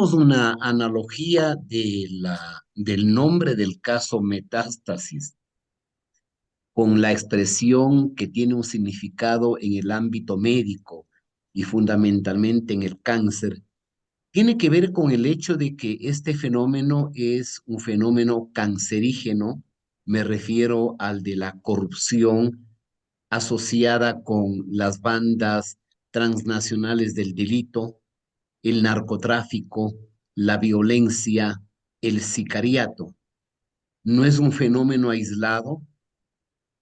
hagamos una analogía del nombre del caso metástasis con la expresión que tiene un significado en el ámbito médico y fundamentalmente en el cáncer. Tiene que ver con el hecho de que este fenómeno es un fenómeno cancerígeno. Me refiero al de la corrupción asociada con las bandas transnacionales del delito, el narcotráfico, la violencia, el sicariato. No es un fenómeno aislado.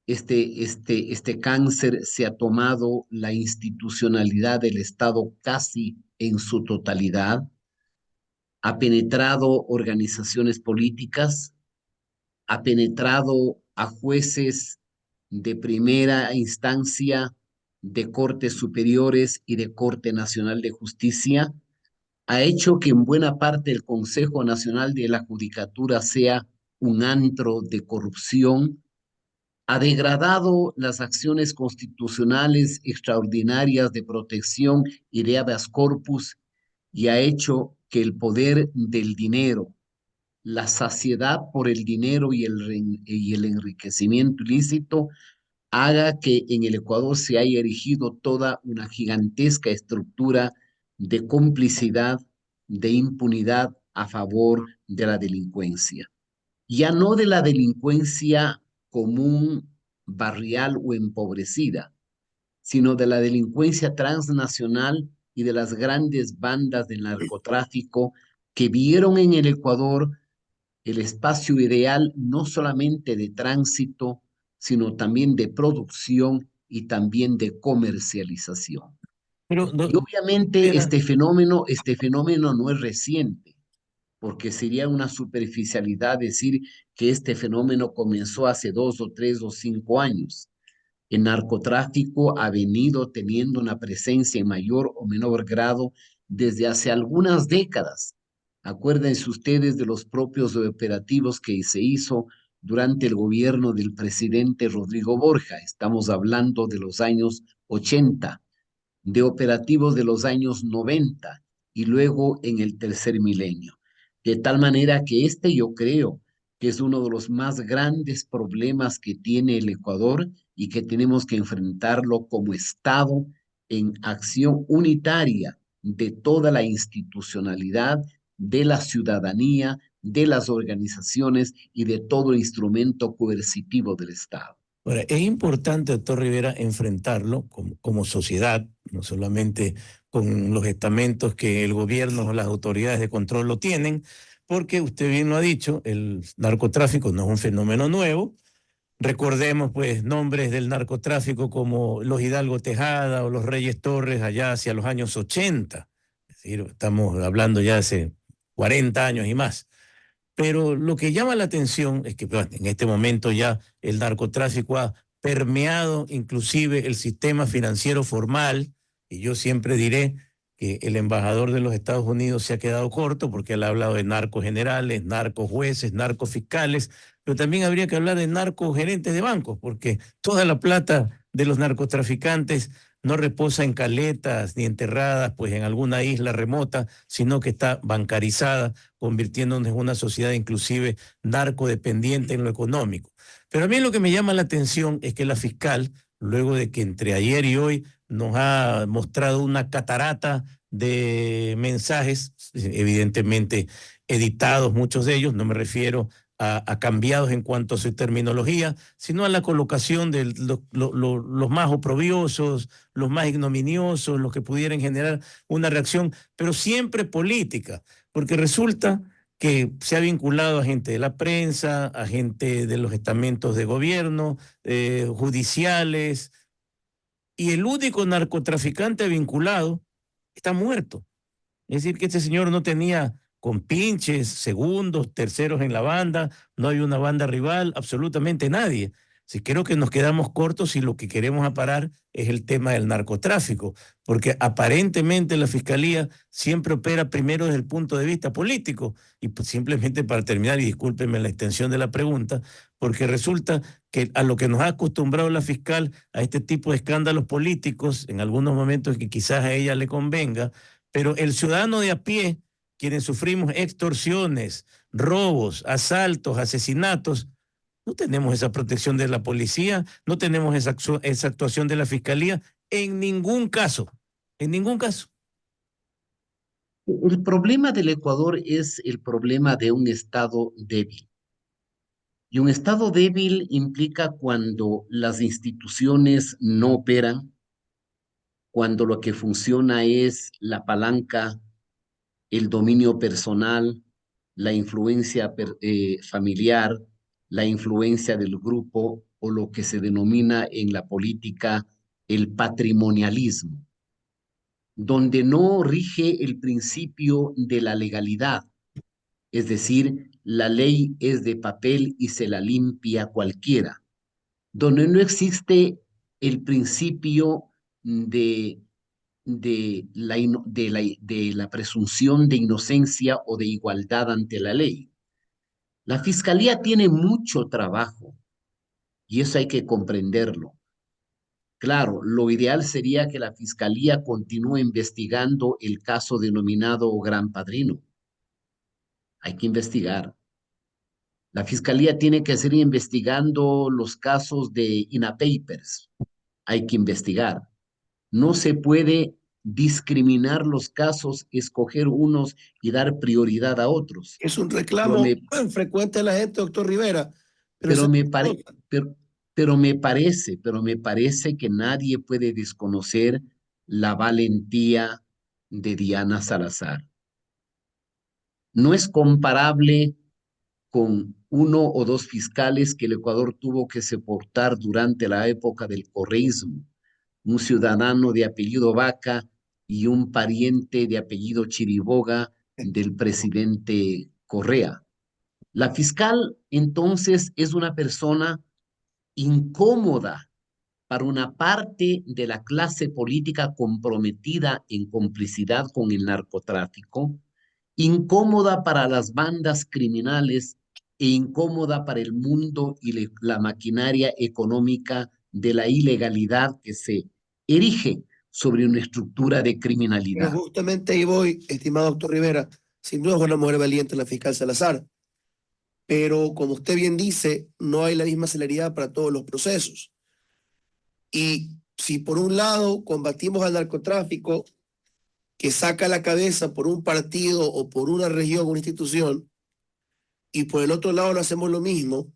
Este cáncer se ha tomado la institucionalidad del Estado casi en su totalidad, ha penetrado organizaciones políticas, ha penetrado a jueces de primera instancia, de cortes superiores y de Corte Nacional de Justicia, ha hecho que en buena parte el Consejo Nacional de la Judicatura sea un antro de corrupción, ha degradado las acciones constitucionales extraordinarias de protección y de habeas corpus y ha hecho que el poder del dinero, la saciedad por el dinero y el enriquecimiento ilícito haga que en el Ecuador se haya erigido toda una gigantesca estructura de complicidad, de impunidad a favor de la delincuencia. Ya no de la delincuencia común, barrial o empobrecida, sino de la delincuencia transnacional y de las grandes bandas del narcotráfico que vieron en el Ecuador el espacio ideal no solamente de tránsito, sino también de producción y también de comercialización. Pero, Y obviamente Rivera, este fenómeno no es reciente, porque sería una superficialidad decir que este fenómeno comenzó hace 2 o 3 o 5 años. El narcotráfico ha venido teniendo una presencia en mayor o menor grado desde hace algunas décadas. Acuérdense ustedes de los propios operativos que se hizo durante el gobierno del presidente Rodrigo Borja. Estamos hablando de los años 80, de operativos de los años 90 y luego en el tercer milenio. De tal manera que yo creo que es uno de los más grandes problemas que tiene el Ecuador y que tenemos que enfrentarlo como Estado en acción unitaria de toda la institucionalidad, de la ciudadanía, de las organizaciones y de todo instrumento coercitivo del Estado. ahora, es importante, doctor Rivera, enfrentarlo como sociedad, no solamente con los estamentos que el gobierno o las autoridades de control lo tienen, porque usted bien lo ha dicho, el narcotráfico no es un fenómeno nuevo. Recordemos pues nombres del narcotráfico como los Hidalgo Tejada o los Reyes Torres allá hacia los años 80. Es decir, estamos hablando ya hace 40 años y más. Pero lo que llama la atención es que bueno, en este momento ya el narcotráfico ha permeado inclusive el sistema financiero formal, y yo siempre diré que el embajador de los Estados Unidos se ha quedado corto porque él ha hablado de narcos generales, narcos jueces, narcos fiscales, pero también habría que hablar de narcos gerentes de bancos, porque toda la plata de los narcotraficantes no reposa en caletas ni enterradas pues en alguna isla remota, sino que está bancarizada, convirtiéndonos en una sociedad inclusive narcodependiente en lo económico. Pero a mí lo que me llama la atención es que la fiscal, luego de que entre ayer y hoy nos ha mostrado una catarata de mensajes, evidentemente editados muchos de ellos, no me refiero a cambiados en cuanto a su terminología, sino a la colocación de los más oprobiosos, los más ignominiosos, los que pudieran generar una reacción, pero siempre política, porque resulta que se ha vinculado a gente de la prensa, a gente de los estamentos de gobierno, judiciales, y el único narcotraficante vinculado está muerto. Es decir, que este señor no tenía compinches, segundos, terceros en la banda, no hay una banda rival, absolutamente nadie. Sí, creo que nos quedamos cortos si lo que queremos aparar es el tema del narcotráfico, porque aparentemente la Fiscalía siempre opera primero desde el punto de vista político. Y pues simplemente para terminar, y discúlpenme la extensión de la pregunta, porque resulta que a lo que nos ha acostumbrado la fiscal a este tipo de escándalos políticos, en algunos momentos que quizás a ella le convenga, pero el ciudadano de a pie quienes sufrimos extorsiones, robos, asaltos, asesinatos, no tenemos esa protección de la policía, no tenemos esa actuación de la fiscalía en ningún caso, en ningún caso. El problema del Ecuador es el problema de un Estado débil. Y un Estado débil implica cuando las instituciones no operan, cuando lo que funciona es la palanca, el dominio personal, la influencia familiar, la influencia del grupo o lo que se denomina en la política el patrimonialismo, donde no rige el principio de la legalidad, es decir, la ley es de papel y se la limpia cualquiera, donde no existe el principio de, de la presunción de inocencia o de igualdad ante la ley. La fiscalía tiene mucho trabajo y eso hay que comprenderlo. Claro, lo ideal sería que la fiscalía continúe investigando el caso denominado Gran Padrino. Hay que investigar. La fiscalía tiene que seguir investigando los casos de INA Papers. Hay que investigar. No se puede discriminar los casos, escoger unos y dar prioridad a otros. Es un Pero reclamo me, frecuente de la gente, doctor Rivera. pero me, pare, pero, pero me parece que nadie puede desconocer la valentía de Diana Salazar. No es comparable con uno o dos fiscales que el Ecuador tuvo que soportar durante la época del correísmo, un ciudadano de apellido Vaca y un pariente de apellido Chiriboga del presidente Correa. La fiscal entonces es una persona incómoda para una parte de la clase política comprometida en complicidad con el narcotráfico, incómoda para las bandas criminales e incómoda para el mundo y la maquinaria económica de la ilegalidad que se erige sobre una estructura de Pero criminalidad. justamente ahí voy, estimado doctor Rivera. Sin duda es una mujer valiente la fiscal Salazar, pero como usted bien dice, no hay la misma celeridad para todos los procesos. Y si por un lado combatimos al narcotráfico, que saca la cabeza por un partido o por una región o una institución, y por el otro lado lo hacemos lo mismo,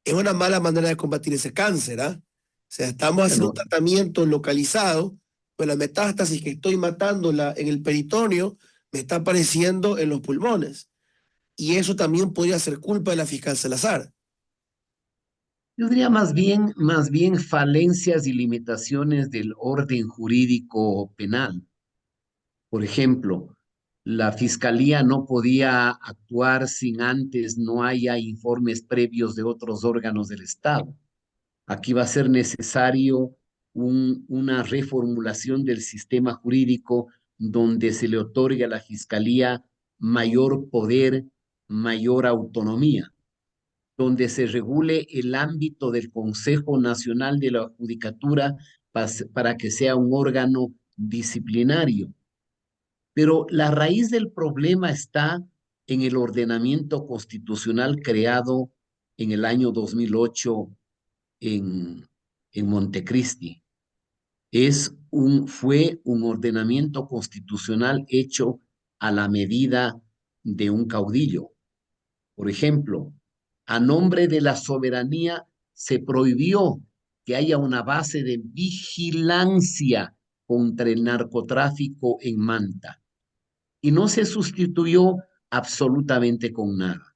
es una mala manera de combatir ese cáncer, ¿ah? O sea, estamos haciendo un Bueno, tratamiento localizado, pues la metástasis que estoy matándola en el peritoneo me está apareciendo en los pulmones. Y eso también podría ser culpa de la fiscal Salazar. yo diría más bien falencias y limitaciones del orden jurídico penal. Por ejemplo, la fiscalía no podía actuar sin antes no haya informes previos de otros órganos del Estado. Aquí va a ser necesario una reformulación del sistema jurídico donde se le otorgue a la fiscalía mayor poder, mayor autonomía, donde se regule el ámbito del Consejo Nacional de la Judicatura para que sea un órgano disciplinario. Pero la raíz del problema está en el ordenamiento constitucional creado en el año 2008 en, en Montecristi. Fue un ordenamiento constitucional hecho a la medida de un caudillo. Por ejemplo, a nombre de la soberanía se prohibió que haya una base de vigilancia contra el narcotráfico en Manta y no se sustituyó absolutamente con nada.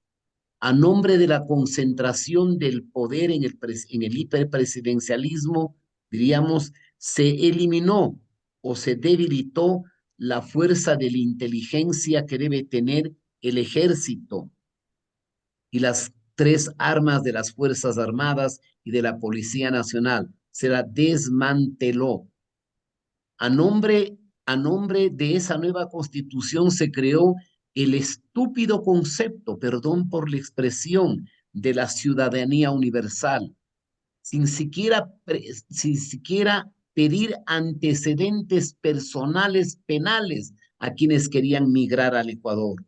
A nombre de la concentración del poder en el hiperpresidencialismo, diríamos, se eliminó o se debilitó la fuerza de la inteligencia que debe tener el ejército y las tres armas de las Fuerzas Armadas y de la Policía Nacional. Se la desmanteló. A nombre, a nombre de esa nueva constitución se creó el estúpido concepto, perdón por la expresión, de la ciudadanía universal, sin siquiera pedir antecedentes personales penales a quienes querían migrar al Ecuador.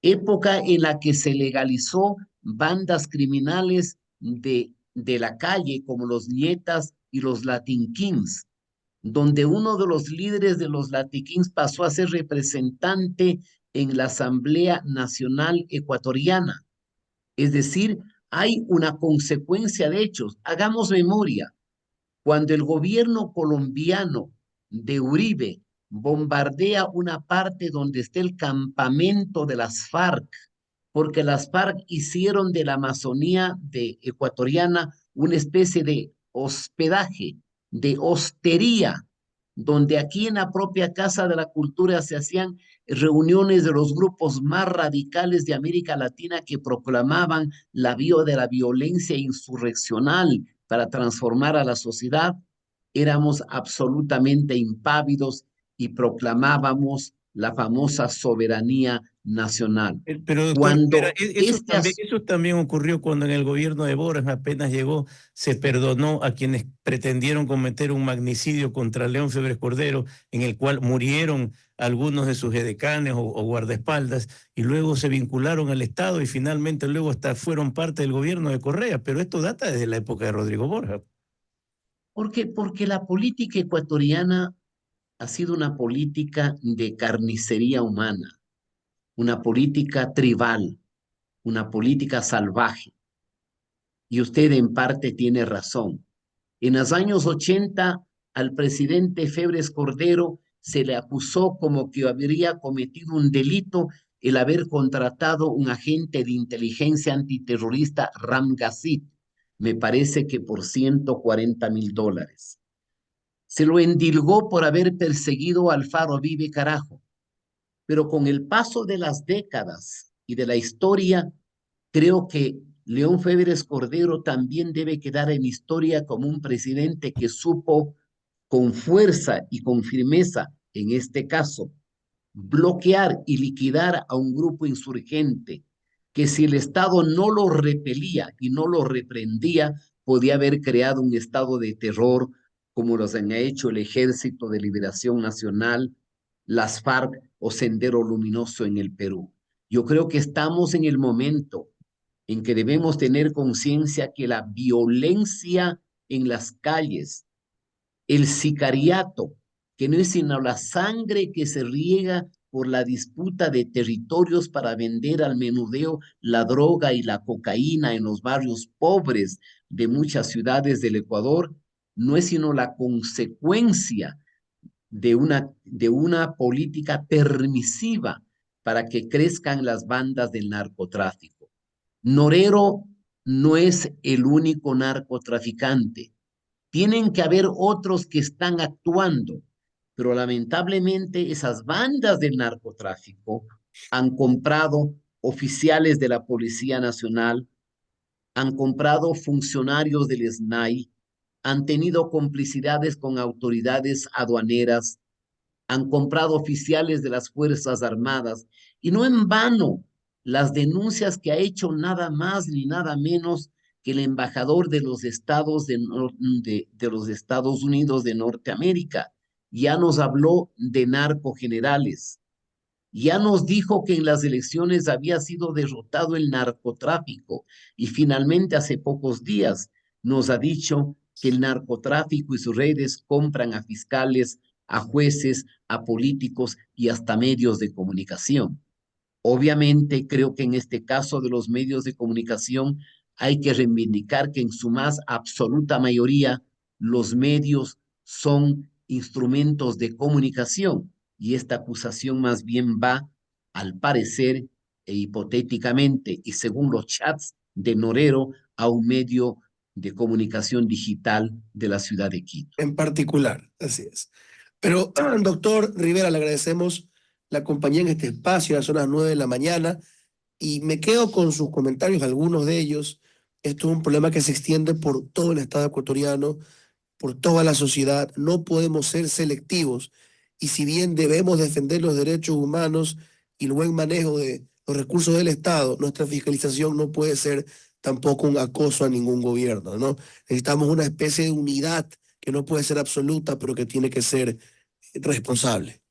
Época en la que se legalizó bandas criminales de la calle como los Nietas y los Latin Kings, donde uno de los líderes de los Latin Kings pasó a ser representante en la Asamblea Nacional Ecuatoriana. Es decir, hay una consecuencia de hechos. Hagamos memoria. Cuando el gobierno colombiano de Uribe bombardea una parte donde está el campamento de las FARC, porque las FARC hicieron de la Amazonía ecuatoriana una especie de hospedaje, de hostería, donde aquí en la propia Casa de la Cultura se hacían reuniones de los grupos más radicales de América Latina que proclamaban la vía de la violencia insurreccional para transformar a la sociedad. Éramos absolutamente impávidos y proclamábamos la famosa soberanía nacional. Pero doctor, Cuando eso también ocurrió cuando en el gobierno de Boras apenas llegó, se perdonó a quienes pretendieron cometer un magnicidio contra León Febres Cordero, en el cual murieron algunos de sus edecanes o guardaespaldas, y luego se vincularon al Estado y finalmente luego hasta fueron parte del gobierno de Correa, pero esto data desde la época de Rodrigo Borja. Porque la política ecuatoriana ha sido una política de carnicería humana, una política tribal, una política salvaje. Y usted en parte tiene razón. En los años 80, al presidente Febres Cordero se le acusó como que habría cometido un delito el haber contratado un agente de inteligencia antiterrorista, Ram Ghazit, me parece que por $140,000. Se lo endilgó por haber perseguido a Alfaro Vive Carajo. Pero con el paso de las décadas y de la historia, creo que León Febres Cordero también debe quedar en historia como un presidente que supo con fuerza y con firmeza, en este caso, bloquear y liquidar a un grupo insurgente que si el Estado no lo repelía y no lo reprendía, podía haber creado un estado de terror como los han hecho el Ejército de Liberación Nacional, las FARC o Sendero Luminoso en el Perú. Yo creo que estamos en el momento en que debemos tener conciencia que la violencia en las calles, el sicariato, que no es sino la sangre que se riega por la disputa de territorios para vender al menudeo la droga y la cocaína en los barrios pobres de muchas ciudades del Ecuador, no es sino la consecuencia de una política permisiva para que crezcan las bandas del narcotráfico. Norero no es el único narcotraficante. Tienen que haber otros que están actuando, pero lamentablemente esas bandas del narcotráfico han comprado oficiales de la Policía Nacional, han comprado funcionarios del SNAI, han tenido complicidades con autoridades aduaneras, han comprado oficiales de las Fuerzas Armadas, y no en vano las denuncias que ha hecho nada más ni nada menos que el embajador de los Estados, de los Estados Unidos de Norteamérica. Ya nos habló de narcogenerales, ya nos dijo que en las elecciones había sido derrotado el narcotráfico, y finalmente hace pocos días nos ha dicho que el narcotráfico y sus redes compran a fiscales, a jueces, a políticos y hasta medios de comunicación. Obviamente, creo que en este caso de los medios de comunicación hay que reivindicar que en su más absoluta mayoría los medios son instrumentos de comunicación, y esta acusación más bien va, al parecer e hipotéticamente y según los chats de Norero, a un medio de comunicación digital de la ciudad de Quito. En particular, así es. Pero, doctor Rivera, le agradecemos la compañía en este espacio, ya son las 9 de la mañana, y me quedo con sus comentarios, algunos de ellos. Esto es un problema que se extiende por todo el Estado ecuatoriano, por toda la sociedad. No podemos ser selectivos, y si bien debemos defender los derechos humanos y el buen manejo de los recursos del Estado, nuestra fiscalización no puede ser tampoco un acoso a ningún gobierno, ¿no? Necesitamos una especie de unidad que no puede ser absoluta, pero que tiene que ser responsable.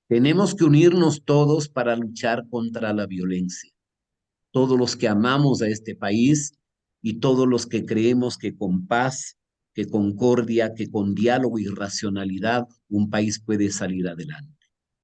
Tenemos que unirnos todos para luchar contra la violencia. Todos los que amamos a este país y todos los que creemos que con paz, que concordia, que con diálogo y racionalidad un país puede salir adelante.